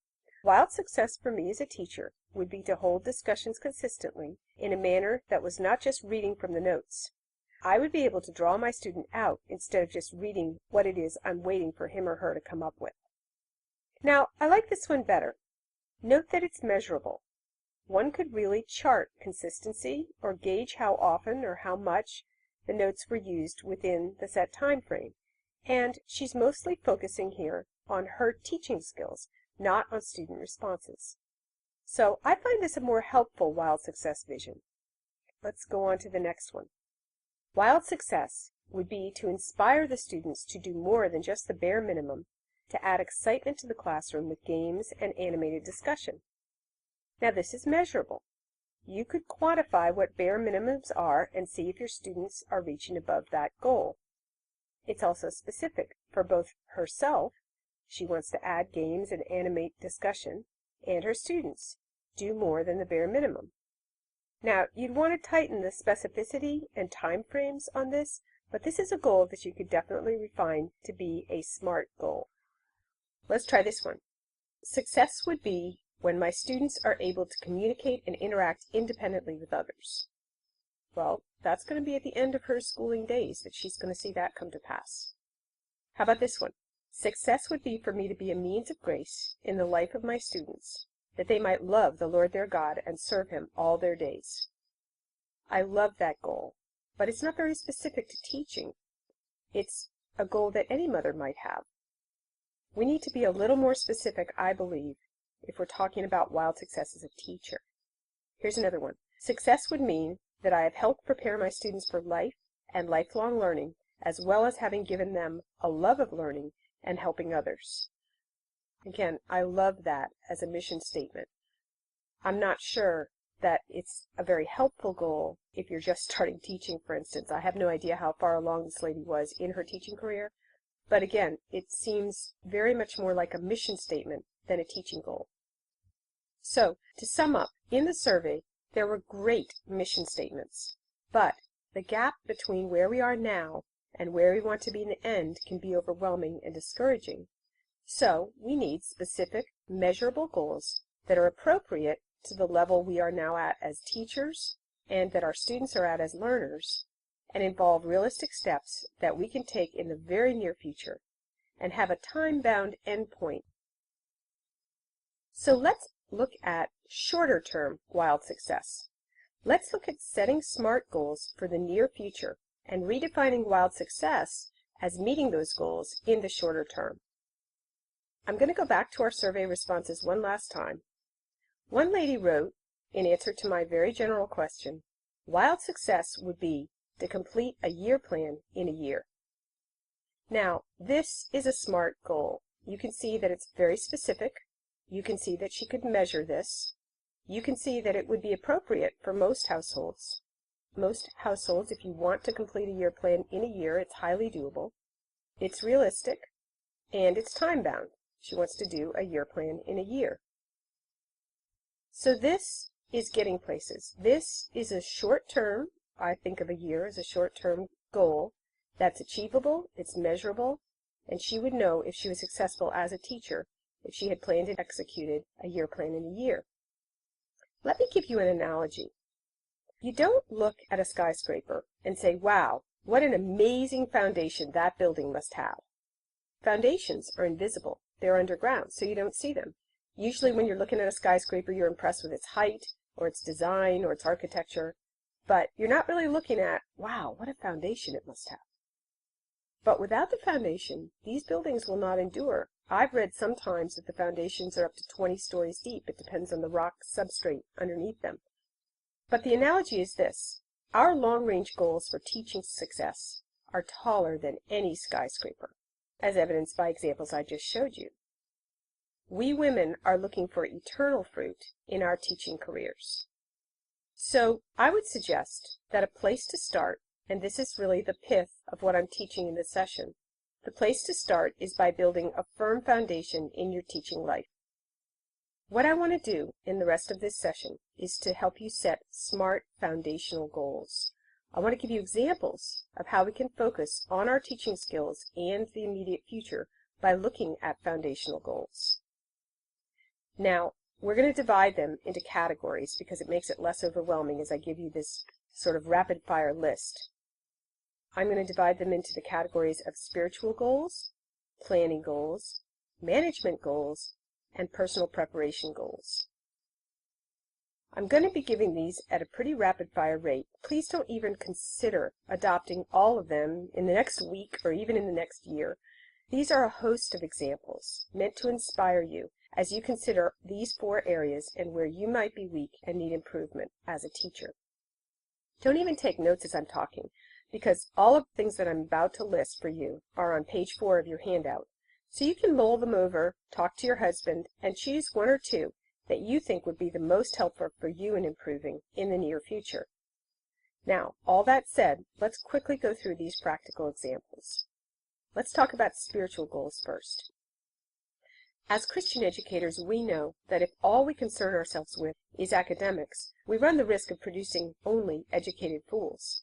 Wild success for me as a teacher would be to hold discussions consistently in a manner that was not just reading from the notes. I would be able to draw my student out instead of just reading what it is I'm waiting for him or her to come up with. Now, I like this one better. Note that it's measurable. One could really chart consistency or gauge how often or how much the notes were used within the set time frame. And she's mostly focusing here on her teaching skills, not on student responses. So I find this a more helpful wild success vision. Let's go on to the next one. Wild success would be to inspire the students to do more than just the bare minimum, to add excitement to the classroom with games and animated discussion. Now this is measurable. You could quantify what bare minimums are and see if your students are reaching above that goal. It's also specific for both herself, she wants to add games and animate discussion, and her students, do more than the bare minimum. Now, you'd want to tighten the specificity and time frames on this, but this is a goal that you could definitely refine to be a SMART goal. Let's try this one. Success would be when my students are able to communicate and interact independently with others. Well, that's going to be at the end of her schooling days that she's going to see that come to pass. How about this one? Success would be for me to be a means of grace in the life of my students, that they might love the Lord their God and serve Him all their days. I love that goal, but it's not very specific to teaching. It's a goal that any mother might have. We need to be a little more specific, I believe, if we're talking about wild success as a teacher. Here's another one. Success would mean that I have helped prepare my students for life and lifelong learning, as well as having given them a love of learning and helping others. Again, I love that as a mission statement. I'm not sure that it's a very helpful goal if you're just starting teaching, for instance. I have no idea how far along this lady was in her teaching career, but again, it seems very much more like a mission statement than a teaching goal. So, to sum up, in the survey, there were great mission statements, but the gap between where we are now and where we want to be in the end can be overwhelming and discouraging. So, we need specific, measurable goals that are appropriate to the level we are now at as teachers and that our students are at as learners, and involve realistic steps that we can take in the very near future and have a time-bound endpoint. So let's look at shorter-term wild success. Let's look at setting SMART goals for the near future and redefining wild success as meeting those goals in the shorter term. I'm going to go back to our survey responses one last time. One lady wrote, in answer to my very general question, wild success would be to complete a year plan in a year. Now, this is a SMART goal. You can see that it's very specific. You can see that she could measure this. You can see that it would be appropriate for most households. Most households, if you want to complete a year plan in a year, it's highly doable. It's realistic, and it's time-bound. She wants to do a year plan in a year. So this is getting places. This is a short-term, I think of a year as a short-term goal that's achievable, it's measurable, and she would know if she was successful as a teacher if she had planned and executed a year plan in a year. Let me give you an analogy. You don't look at a skyscraper and say, wow, what an amazing foundation that building must have. Foundations are invisible. They're underground, so you don't see them. Usually when you're looking at a skyscraper, you're impressed with its height, or its design, or its architecture, but you're not really looking at, wow, what a foundation it must have. But without the foundation, these buildings will not endure. I've read sometimes that the foundations are up to 20 stories deep. It depends on the rock substrate underneath them. But the analogy is this. Our long-range goals for teaching success are taller than any skyscraper, as evidenced by examples I just showed you. We women are looking for eternal fruit in our teaching careers. So I would suggest that a place to start and this is really the pith of what I'm teaching in this session. The place to start is by building a firm foundation in your teaching life. What I want to do in the rest of this session is to help you set SMART foundational goals. I want to give you examples of how we can focus on our teaching skills and the immediate future by looking at foundational goals. Now, we're going to divide them into categories because it makes it less overwhelming as I give you this sort of rapid-fire list. I'm going to divide them into the categories of spiritual goals, planning goals, management goals, and personal preparation goals. I'm going to be giving these at a pretty rapid-fire rate. Please don't even consider adopting all of them in the next week or even in the next year. These are a host of examples meant to inspire you as you consider these 4 areas and where you might be weak and need improvement as a teacher. Don't even take notes as I'm talking, because all of the things that I'm about to list for you are on page 4 of your handout. So you can mull them over, talk to your husband, and choose 1 or 2 that you think would be the most helpful for you in improving in the near future. Now, all that said, let's quickly go through these practical examples. Let's talk about spiritual goals first. As Christian educators, we know that if all we concern ourselves with is academics, we run the risk of producing only educated fools.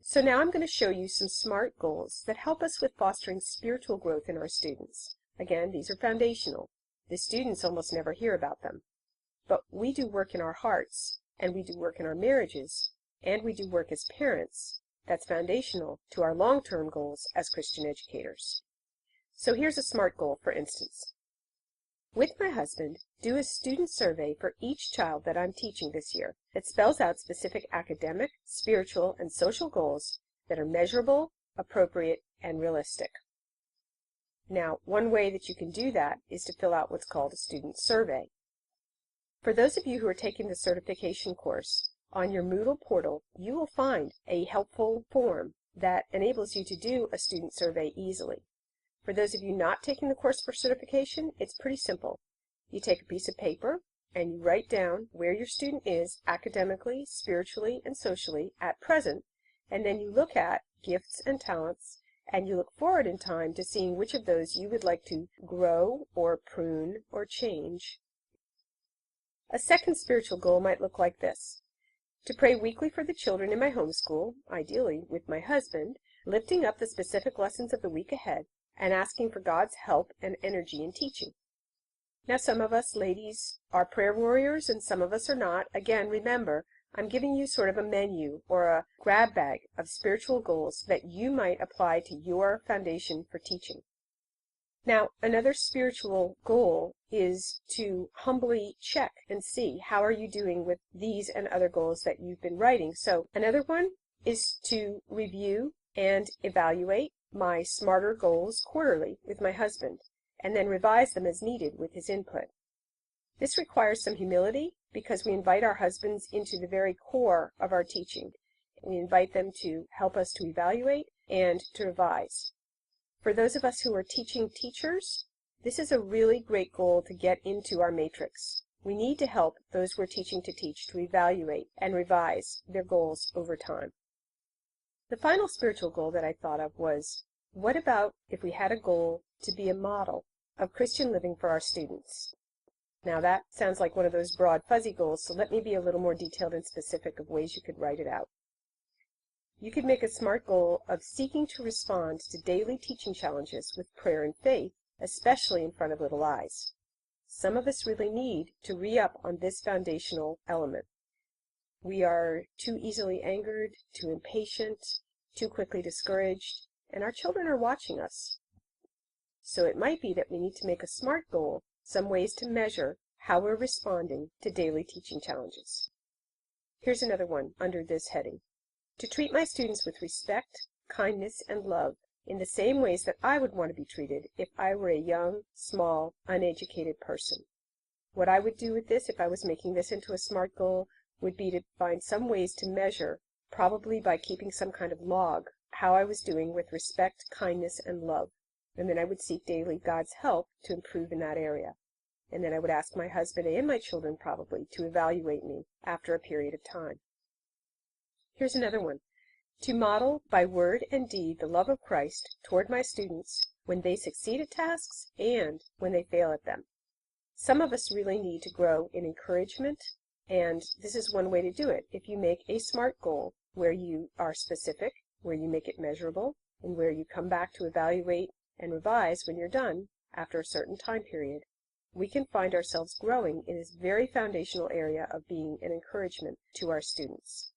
So now I'm going to show you some SMART goals that help us with fostering spiritual growth in our students. Again, these are foundational. The students almost never hear about them. But we do work in our hearts, and we do work in our marriages, and we do work as parents that's foundational to our long-term goals as Christian educators. So here's a SMART goal, for instance. With my husband, do a student survey for each child that I'm teaching this year that spells out specific academic, spiritual, and social goals that are measurable, appropriate, and realistic. Now, one way that you can do that is to fill out what's called a student survey. For those of you who are taking the certification course, on your Moodle portal, you will find a helpful form that enables you to do a student survey easily. For those of you not taking the course for certification, it's pretty simple. You take a piece of paper and you write down where your student is academically, spiritually, and socially at present, and then you look at gifts and talents, and you look forward in time to seeing which of those you would like to grow or prune or change. A second spiritual goal might look like this: to pray weekly for the children in my homeschool, ideally with my husband, lifting up the specific lessons of the week ahead, and asking for God's help and energy in teaching. Now, some of us ladies are prayer warriors and some of us are not. Again, remember, I'm giving you sort of a menu or a grab bag of spiritual goals that you might apply to your foundation for teaching. Now, another spiritual goal is to humbly check and see how are you doing with these and other goals that you've been writing. So another one is to review and evaluate my smarter goals quarterly with my husband, and then revise them as needed with his input. This requires some humility because we invite our husbands into the very core of our teaching. We invite them to help us to evaluate and to revise. For those of us who are teaching teachers, this is a really great goal to get into our matrix. We need to help those we're teaching to teach to evaluate and revise their goals over time. The final spiritual goal that I thought of was, what about if we had a goal to be a model of Christian living for our students? Now that sounds like one of those broad fuzzy goals, so let me be a little more detailed and specific of ways you could write it out. You could make a SMART goal of seeking to respond to daily teaching challenges with prayer and faith, especially in front of little eyes. Some of us really need to re-up on this foundational element. We are too easily angered, too impatient, too quickly discouraged, and our children are watching us. So it might be that we need to make a SMART goal, some ways to measure how we're responding to daily teaching challenges. Here's another one under this heading: to treat my students with respect, kindness, and love in the same ways that I would want to be treated if I were a young, small, uneducated person. What I would do with this, if I was making this into a SMART goal, would be to find some ways to measure, probably by keeping some kind of log, how I was doing with respect, kindness, and love. And then I would seek daily God's help to improve in that area. And then I would ask my husband and my children probably to evaluate me after a period of time. Here's another one: To model by word and deed the love of Christ toward my students when they succeed at tasks and when they fail at them. Some of us really need to grow in encouragement, and this is one way to do it. If you make a SMART goal where you are specific, where you make it measurable, and where you come back to evaluate and revise when you're done after a certain time period, we can find ourselves growing in this very foundational area of being an encouragement to our students.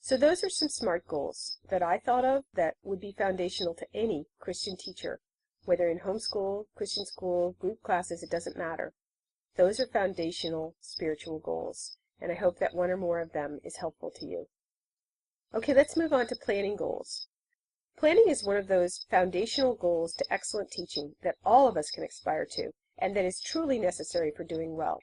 So those are some SMART goals that I thought of that would be foundational to any Christian teacher, whether in homeschool, Christian school, group classes, it doesn't matter. Those are foundational spiritual goals, and I hope that one or more of them is helpful to you. Okay, let's move on to planning goals. Planning is one of those foundational goals to excellent teaching that all of us can aspire to, and that is truly necessary for doing well.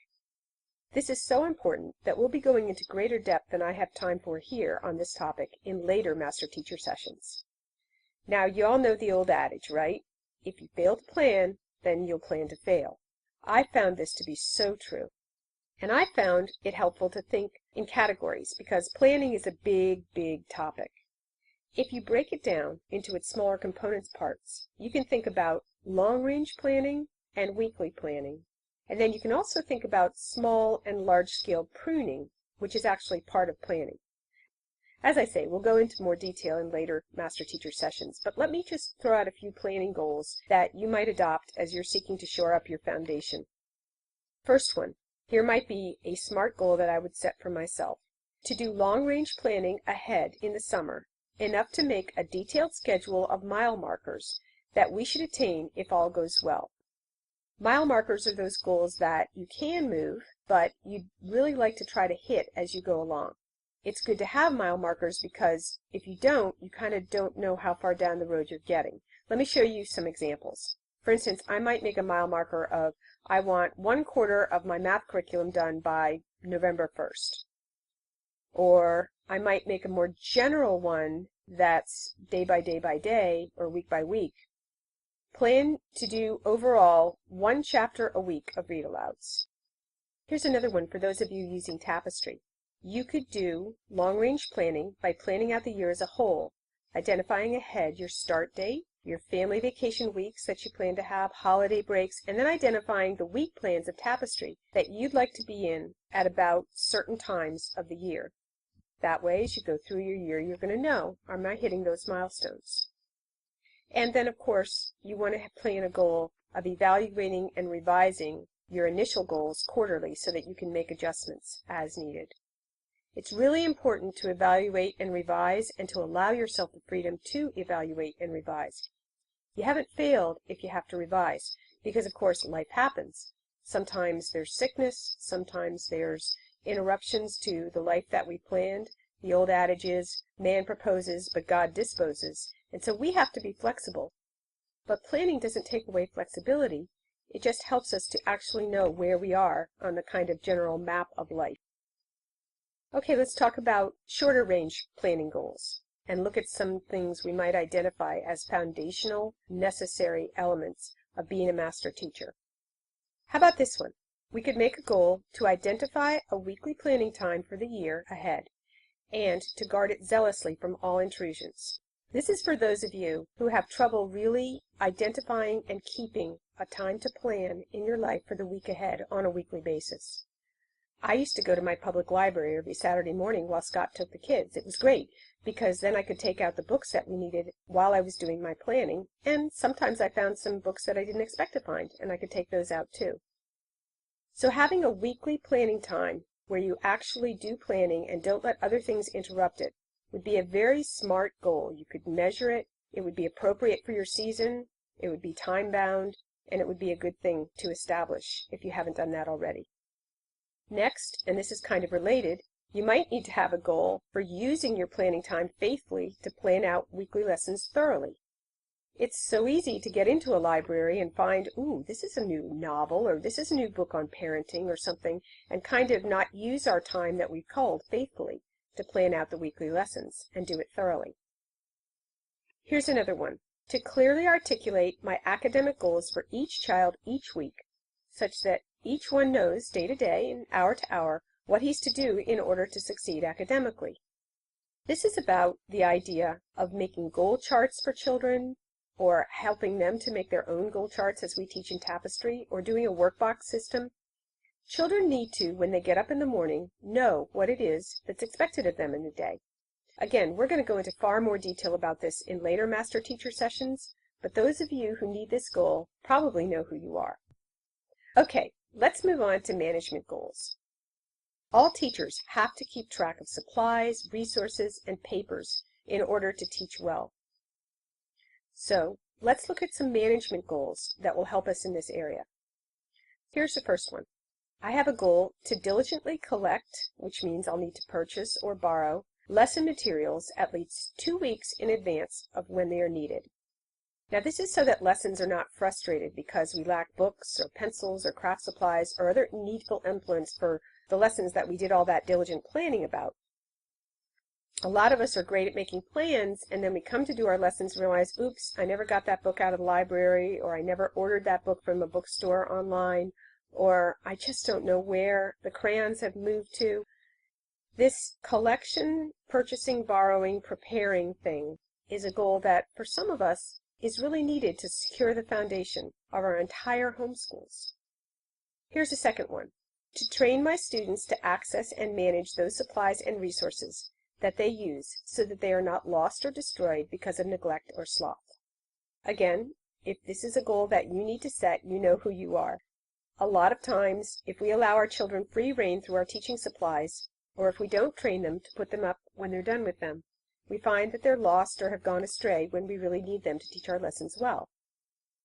This is so important that we'll be going into greater depth than I have time for here on this topic in later Master Teacher sessions. Now, you all know the old adage, right? If you fail to plan, then you'll plan to fail. I found this to be so true. And I found it helpful to think in categories because planning is a big, big topic. If you break it down into its smaller components parts, you can think about long-range planning and weekly planning. And then you can also think about small and large-scale pruning, which is actually part of planning. As I say, we'll go into more detail in later Master Teacher sessions, but let me just throw out a few planning goals that you might adopt as you're seeking to shore up your foundation. First one, here might be a SMART goal that I would set for myself. To do long-range planning ahead in the summer, enough to make a detailed schedule of mile markers that we should attain if all goes well. Mile markers are those goals that you can move, but you'd really like to try to hit as you go along. It's good to have mile markers because if you don't, you kind of don't know how far down the road you're getting. Let me show you some examples. For instance, I might make a mile marker of, I want 1/4 of my math curriculum done by November 1st. Or I might make a more general one that's day by day by day or week by week. Plan to do overall 1 chapter a week of read-alouds. Here's another one for those of you using Tapestry. You could do long-range planning by planning out the year as a whole, identifying ahead your start date, your family vacation weeks that you plan to have, holiday breaks, and then identifying the week plans of Tapestry that you'd like to be in at about certain times of the year. That way, as you go through your year, you're going to know, am I hitting those milestones? And then, of course, you want to plan a goal of evaluating and revising your initial goals quarterly so that you can make adjustments as needed. It's really important to evaluate and revise and to allow yourself the freedom to evaluate and revise. You haven't failed if you have to revise because, of course, life happens. Sometimes there's sickness, sometimes there's interruptions to the life that we planned. The old adage is, man proposes, but God disposes. And so we have to be flexible. But planning doesn't take away flexibility. It just helps us to actually know where we are on the kind of general map of life. Okay, let's talk about shorter range planning goals and look at some things we might identify as foundational, necessary elements of being a master teacher. How about this one? We could make a goal to identify a weekly planning time for the year ahead and to guard it zealously from all intrusions. This is for those of you who have trouble really identifying and keeping a time to plan in your life for the week ahead on a weekly basis. I used to go to my public library every Saturday morning while Scott took the kids. It was great because then I could take out the books that we needed while I was doing my planning, and sometimes I found some books that I didn't expect to find, and I could take those out too. So having a weekly planning time where you actually do planning and don't let other things interrupt it would be a very smart goal. You could measure it, it would be appropriate for your season, it would be time-bound, and it would be a good thing to establish if you haven't done that already. Next, and this is kind of related, you might need to have a goal for using your planning time faithfully to plan out weekly lessons thoroughly. It's so easy to get into a library and find, ooh, this is a new novel, or this is a new book on parenting or something, and kind of not use our time that we've culled faithfully to plan out the weekly lessons and do it thoroughly. Here's another one. To clearly articulate my academic goals for each child each week, such that each one knows day to day and hour to hour what he's to do in order to succeed academically. This is about the idea of making goal charts for children, or helping them to make their own goal charts as we teach in Tapestry, or doing a workbox system. Children need to, when they get up in the morning, know what it is that's expected of them in the day. Again, we're going to go into far more detail about this in later Master Teacher sessions, but those of you who need this goal probably know who you are. Okay, let's move on to management goals. All teachers have to keep track of supplies, resources, and papers in order to teach well. So let's look at some management goals that will help us in this area. Here's the first one. I have a goal to diligently collect, which means I'll need to purchase or borrow, lesson materials at least 2 weeks in advance of when they are needed. Now this is so that lessons are not frustrated because we lack books or pencils or craft supplies or other needful implements for the lessons that we did all that diligent planning about. A lot of us are great at making plans, and then we come to do our lessons and realize, oops, I never got that book out of the library, or I never ordered that book from a bookstore online, or I just don't know where the crayons have moved to. This collection, purchasing, borrowing, preparing thing is a goal that, for some of us, is really needed to secure the foundation of our entire homeschools. Here's a second one. To train my students to access and manage those supplies and resources that they use so that they are not lost or destroyed because of neglect or sloth. Again, if this is a goal that you need to set, you know who you are. A lot of times, if we allow our children free rein through our teaching supplies, or if we don't train them to put them up when they're done with them, we find that they're lost or have gone astray when we really need them to teach our lessons well.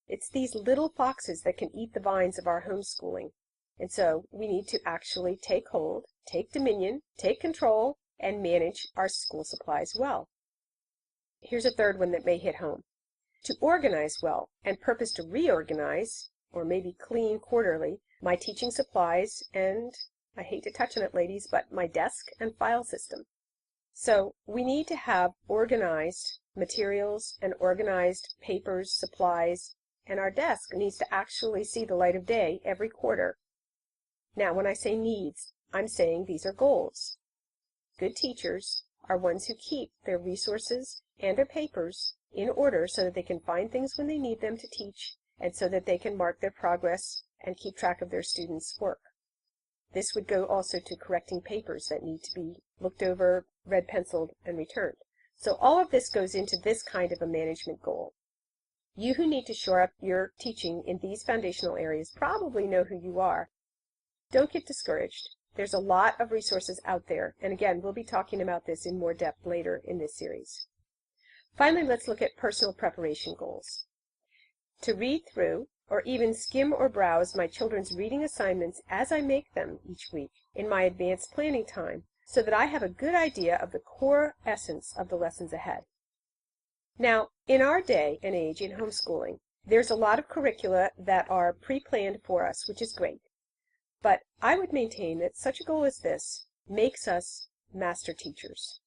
It's these little foxes that can eat the vines of our homeschooling. And so we need to actually take hold, take dominion, take control, and manage our school supplies well. Here's a third one that may hit home. To organize well and purpose to reorganize, or maybe clean quarterly, my teaching supplies and, I hate to touch on it, ladies, but my desk and file system. So we need to have organized materials and organized papers, supplies, and our desk needs to actually see the light of day every quarter. Now, when I say needs, I'm saying these are goals. Good teachers are ones who keep their resources and their papers in order so that they can find things when they need them to teach, and so that they can mark their progress and keep track of their students' work. This would go also to correcting papers that need to be looked over, red penciled, and returned. So all of this goes into this kind of a management goal. You who need to shore up your teaching in these foundational areas probably know who you are. Don't get discouraged. There's a lot of resources out there, and again, we'll be talking about this in more depth later in this series. Finally, let's look at personal preparation goals. To read through, or even skim or browse my children's reading assignments as I make them each week in my advanced planning time, so that I have a good idea of the core essence of the lessons ahead. Now, in our day and age in homeschooling, there's a lot of curricula that are pre-planned for us, which is great. But I would maintain that such a goal as this makes us master teachers,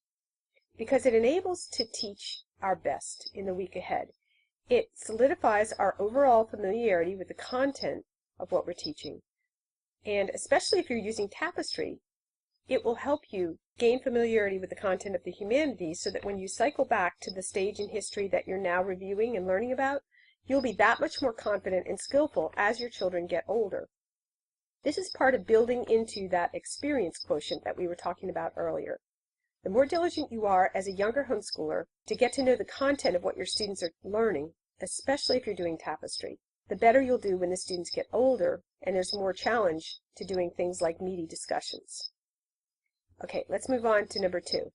because it enables to teach our best in the week ahead. It solidifies our overall familiarity with the content of what we're teaching. And especially if you're using Tapestry, it will help you gain familiarity with the content of the humanities so that when you cycle back to the stage in history that you're now reviewing and learning about, you'll be that much more confident and skillful as your children get older. This is part of building into that experience quotient that we were talking about earlier. The more diligent you are as a younger homeschooler to get to know the content of what your students are learning, especially if you're doing Tapestry, the better you'll do when the students get older and there's more challenge to doing things like meaty discussions. Okay, let's move on to number 2.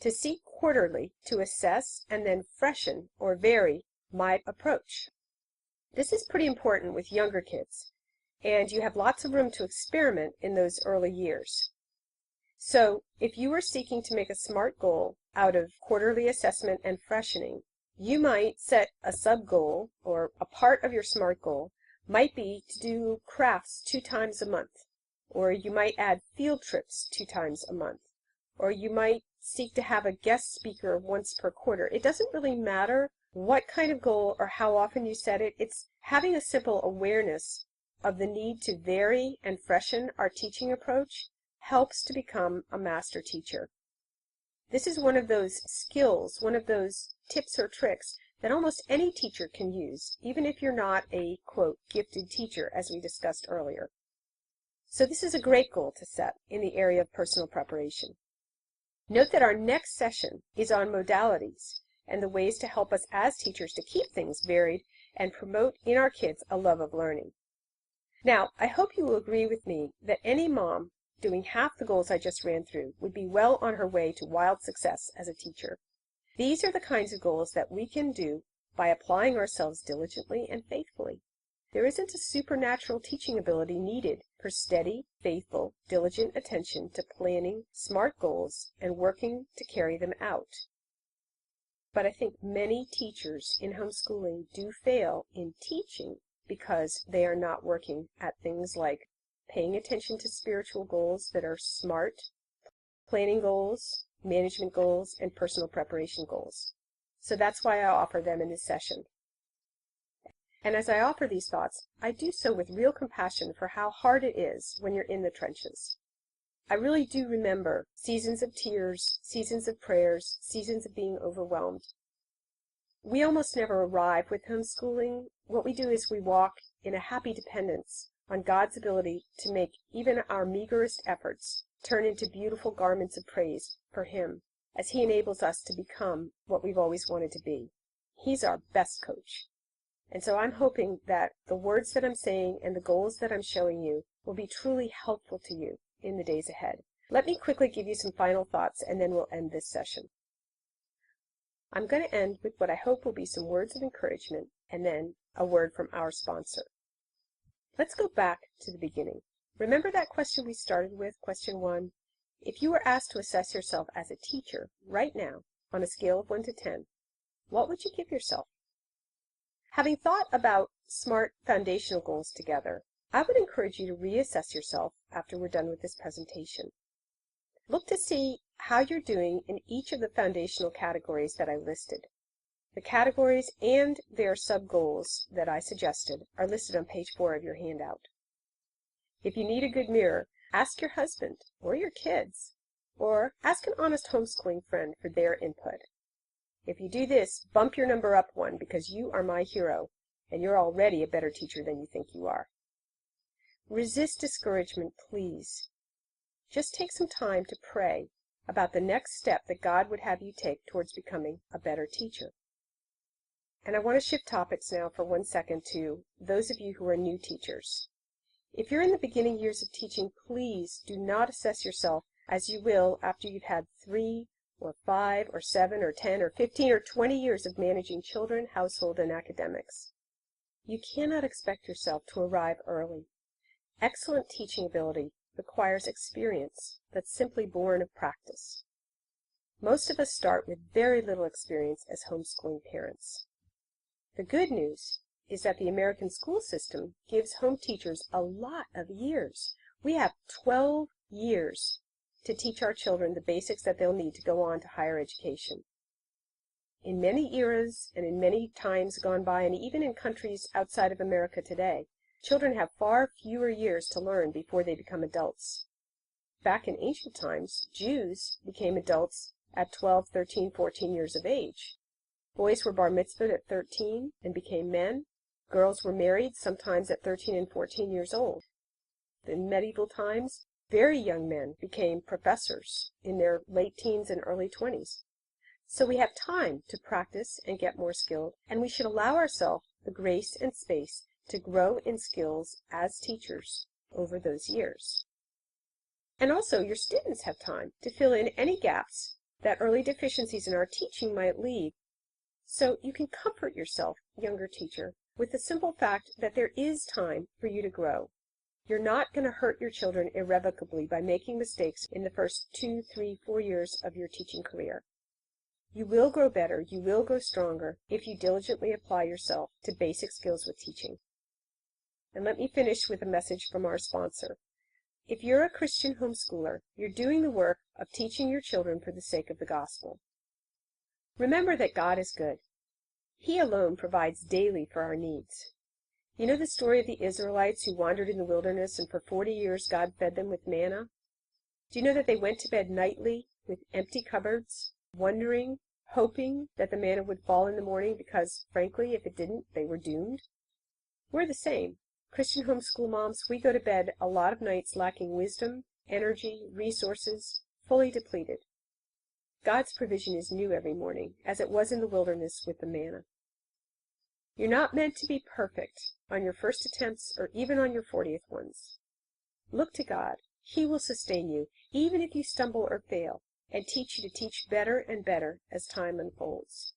To seek quarterly to assess and then freshen or vary my approach. This is pretty important with younger kids, and you have lots of room to experiment in those early years. So if you are seeking to make a SMART goal out of quarterly assessment and freshening, you might set a sub-goal, or a part of your SMART goal might be to do crafts 2 times a month, or you might add field trips 2 times a month, or you might seek to have a guest speaker once per quarter. It doesn't really matter what kind of goal or how often you set it. It's having a simple awareness of the need to vary and freshen our teaching approach helps to become a master teacher. This is one of those skills, one of those tips or tricks that almost any teacher can use, even if you're not a, quote, gifted teacher, as we discussed earlier. So this is a great goal to set in the area of personal preparation. Note that our next session is on modalities and the ways to help us as teachers to keep things varied and promote in our kids a love of learning. Now, I hope you will agree with me that any mom doing half the goals I just ran through would be well on her way to wild success as a teacher. These are the kinds of goals that we can do by applying ourselves diligently and faithfully. There isn't a supernatural teaching ability needed for steady, faithful, diligent attention to planning smart goals and working to carry them out. But I think many teachers in homeschooling do fail in teaching because they are not working at things like paying attention to spiritual goals that are smart, planning goals, management goals, and personal preparation goals. So that's why I offer them in this session. And as I offer these thoughts, I do so with real compassion for how hard it is when you're in the trenches. I really do remember seasons of tears, seasons of prayers, seasons of being overwhelmed. We almost never arrive with homeschooling. What we do is we walk in a happy dependence on God's ability to make even our meagerest efforts turn into beautiful garments of praise for Him as He enables us to become what we've always wanted to be. He's our best coach. And so I'm hoping that the words that I'm saying and the goals that I'm showing you will be truly helpful to you in the days ahead. Let me quickly give you some final thoughts and then we'll end this session. I'm going to end with what I hope will be some words of encouragement and then a word from our sponsor. Let's go back to the beginning. Remember that question we started with, question 1? If you were asked to assess yourself as a teacher right now on a scale of 1 to 10, what would you give yourself? Having thought about SMART foundational goals together, I would encourage you to reassess yourself after we're done with this presentation. Look to see how you're doing in each of the foundational categories that I listed. The categories and their sub-goals that I suggested are listed on page 4 of your handout. If you need a good mirror, ask your husband or your kids, or ask an honest homeschooling friend for their input. If you do this, bump your number up 1 because you are my hero, and you're already a better teacher than you think you are. Resist discouragement, please. Just take some time to pray about the next step that God would have you take towards becoming a better teacher. And I want to shift topics now for 1 second to those of you who are new teachers. If you're in the beginning years of teaching, please do not assess yourself as you will after you've had 3 or 5 or 7 or 10 or 15 or 20 years of managing children, household, and academics. You cannot expect yourself to arrive early. Excellent teaching ability requires experience that's simply born of practice. Most of us start with very little experience as homeschooling parents. The good news is that the American school system gives home teachers a lot of years. We have 12 years to teach our children the basics that they'll need to go on to higher education. In many eras and in many times gone by, and even in countries outside of America today, children have far fewer years to learn before they become adults. Back in ancient times, Jews became adults at 12, 13, 14 years of age. Boys were bar mitzvahed at 13 and became men. Girls were married sometimes at 13 and 14 years old. In medieval times, very young men became professors in their late teens and early 20s. So we have time to practice and get more skilled, and we should allow ourselves the grace and space to grow in skills as teachers over those years. And also, your students have time to fill in any gaps that early deficiencies in our teaching might leave. So you can comfort yourself, younger teacher, with the simple fact that there is time for you to grow. You're not going to hurt your children irrevocably by making mistakes in the first 2, 3, 4 years of your teaching career. You will grow better, you will grow stronger if you diligently apply yourself to basic skills with teaching. And let me finish with a message from our sponsor. If you're a Christian homeschooler, you're doing the work of teaching your children for the sake of the gospel. Remember that God is good. He alone provides daily for our needs. You know the story of the Israelites who wandered in the wilderness and for 40 years God fed them with manna? Do you know that they went to bed nightly with empty cupboards, wondering, hoping that the manna would fall in the morning because, frankly, if it didn't, they were doomed? We're the same. Christian homeschool moms, we go to bed a lot of nights lacking wisdom, energy, resources, fully depleted. God's provision is new every morning, as it was in the wilderness with the manna. You're not meant to be perfect on your first attempts or even on your 40th ones. Look to God. He will sustain you, even if you stumble or fail, and teach you to teach better and better as time unfolds.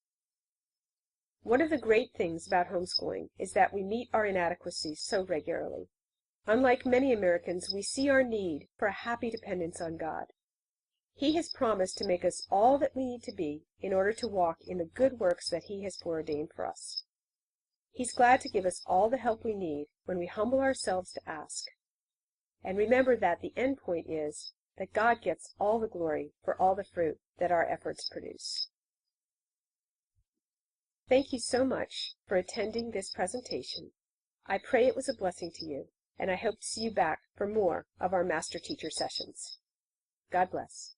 One of the great things about homeschooling is that we meet our inadequacies so regularly. Unlike many Americans, we see our need for a happy dependence on God. He has promised to make us all that we need to be in order to walk in the good works that He has foreordained for us. He's glad to give us all the help we need when we humble ourselves to ask. And remember that the end point is that God gets all the glory for all the fruit that our efforts produce. Thank you so much for attending this presentation. I pray it was a blessing to you, and I hope to see you back for more of our Master Teacher sessions. God bless.